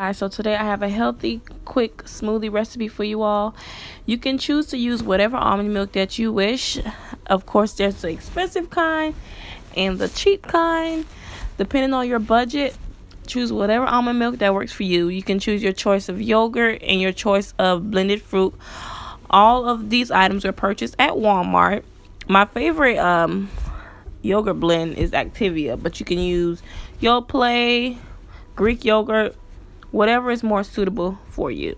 Alright, so today I have a healthy, quick smoothie recipe for you all. You can choose to use whatever almond milk that you wish. Of course, there's the expensive kind and the cheap kind. Depending on your budget, choose whatever almond milk that works for you. You can choose your choice of yogurt and your choice of blended fruit. All of these items were purchased at Walmart. My favorite yogurt blend is Activia, but you can use Yoplait, Greek yogurt, whatever is more suitable for you.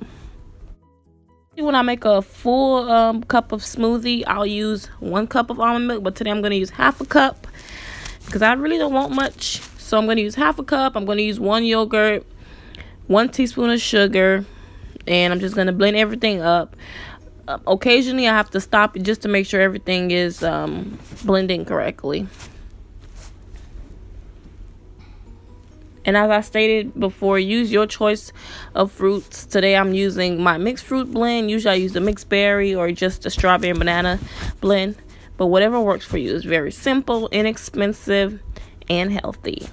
When I make a full cup of smoothie, I'll use 1 cup of almond milk, but today I'm going to use half a cup because I really don't want much. So I'm going to use half a cup. I'm going to use 1 yogurt, 1 teaspoon of sugar, and I'm just going to blend everything up. Occasionally I have to stop it just to make sure everything is blending correctly. And as I stated before, use your choice of fruits. Today I'm using my mixed fruit blend. Usually I use the mixed berry or just the strawberry and banana blend. But whatever works for you. Is very simple, inexpensive, and healthy.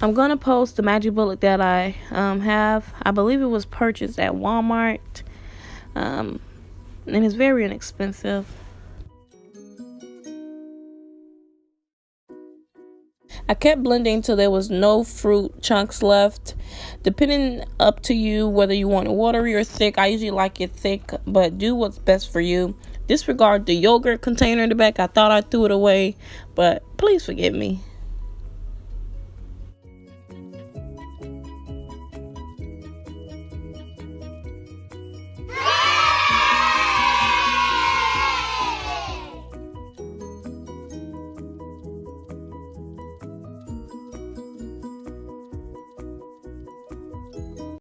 I'm going to post the magic bullet that I have. I believe it was purchased at Walmart. And it's very inexpensive. I kept blending till there was no fruit chunks left. Depending up to you whether you want it watery or thick. I usually like it thick, but do what's best for you. Disregard the yogurt container in the back. I thought I threw it away, but please forgive me.